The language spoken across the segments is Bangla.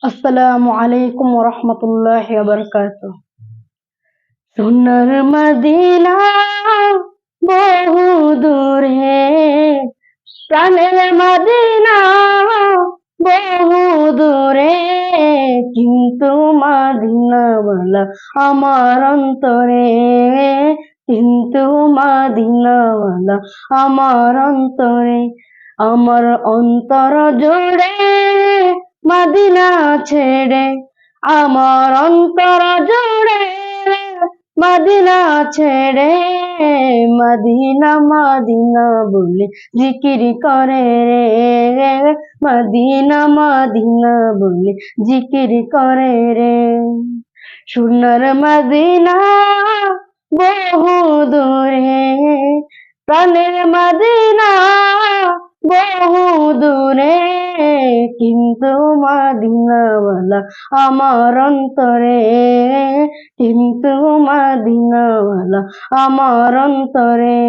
আসসালামু আলাইকুম ওয়া রাহমাতুল্লাহি ওয়া বারাকাতুহু। সোনার মদিনা বহু দূরে, প্রাণের মদিনা বহু দূরে, কিন্তু মদিনাওয়ালা আমার অন্তরে, কিন্তু মদিনাওয়ালা আমার অন্তরে। আমার অন্তর জুড়ে মদিনা ছেড়ে, আমার অন্তর জুড়ে মদিনা ছেড়ে, মদিনা মদিনা বলে জিকির করে রে, মদিনা মদিনা বলে জিকির করে রে। সোনার মদিনা বহু দূরে, প্রাণের মদিনা বহু দূরে, কিন্তু মদিনাওয়ালা আমার অন্তরে, কিন্তু মদিনাওয়ালা আমার অন্তরে।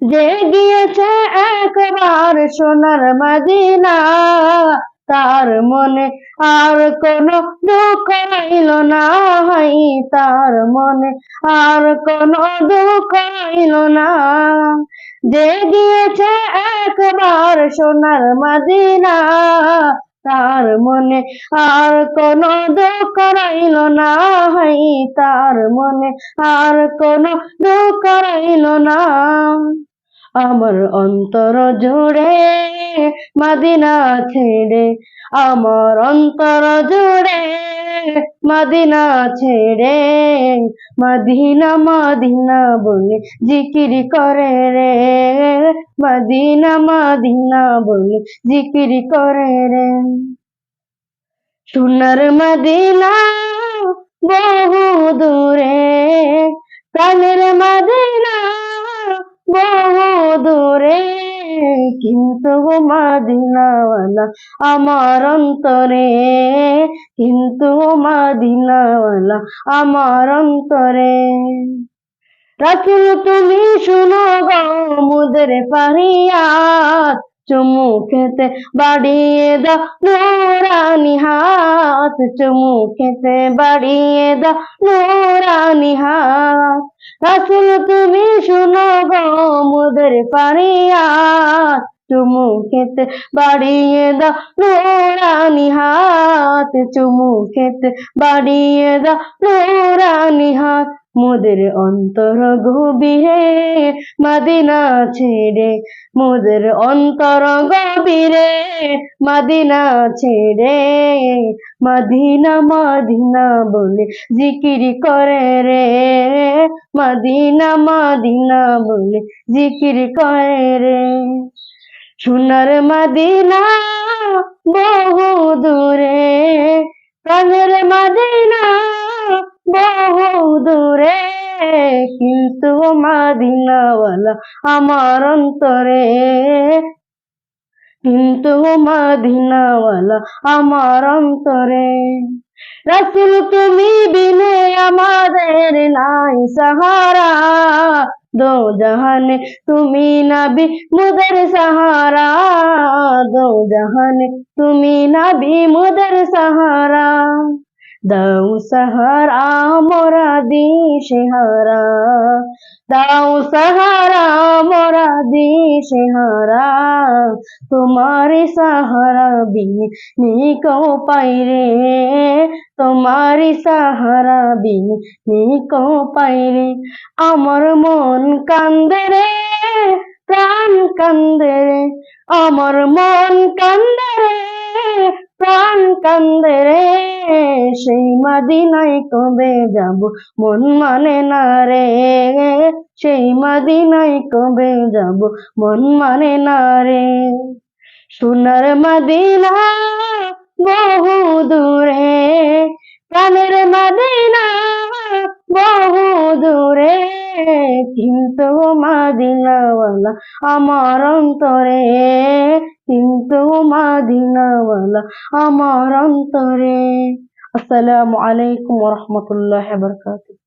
যে গিয়েছে একবার সোনার মদিনা, তার মনে আর কোনো দুঃখ রইল না, তার মনে আর কোনো দুঃখ রইল না। যে গিয়েছে একবার সোনার মদিনা, তার মনে আর কোনো দুঃখ রইল না, তার মনে আর কোনো দুঃখ রইল না। আমার অন্তর জুড়ে মদিনা ছেড়ে, আমার অন্তর জুড়ে মদিনা ছেড়ে, মদিনা মদিনা বলে জিকির করে রে, মদিনা মদিনা বলে জিকির করে রে। সোনার মদিনা বহু দূরে, প্রাণের মদিনা বহু দূরে, কিন্তু মদিনাওয়ালা আমার অন্তরে, কিন্তু মদিনাওয়ালা আমার অন্তরে। রাসূল তুমি শুনো গো মুদের ফরিয়াদ, চুমু খেতে বাড়িয়ে দাও নূরানি হাত, চুমু খেতে বাড়িয়ে দাও নূরানি হাত। রাসূল তুমি শুনো গো মুদের ফরিয়াদ, চুমু খেতে বাড়িয়ে দাও নূরানি হাত, চুমু খেতে বাড়িয়ে দাও নূরানি হাত। মোদের অন্তর গভীরে মদিনা ছেড়ে, মোদের অন্তর গভীরে মদিনা ছেড়ে, মদিনা মদিনা বলে জিকির করে রে, মদিনা মদিনা বলে জিকির করে রে। সোনার মদিনা বহু দূরে, প্রাণের মদিনা বহু দূরে, কিন্তু মদিনাওয়ালা আমার অন্তরে, কিন্তু মদিনাওয়ালা আমার অন্তরে। রাসূল তুমি বিনে আমাদের নাই সাহারা, দো জাহানে তুমি নবী মুদের সাহারা, দো জাহানে তুমি নবী মুদের সাহারা। দাও সাহারা মোরা দিশেহারা, দাও সাহারা মোরা দিশেহারা, তোমারি সাহারা বিনে নিকো পাইরে, তোমারি সাহারা বিনে নিকো পাইরে। আমার মন কান্দে রে, প্রাণ কান্দে রে, আমার মন কান্দে রে, প্রাণ কান্দে রে, সেই মদিনায় কবে যাব মন মানে না রে, সেই মদিনায় কবে যাব মন মানে না রে। সোনার মদিনা বহু দূরে, প্রাণের মদিনা বহু দূরে, কিন্তু মদিনাওয়ালা আমার অন্তরে, কিন্তু মদিনাওয়ালা আমার অন্তরে। আসসালামু আলাইকুম ওয়া রাহমাতুল্লাহি ওয়া বারাকাতুহু।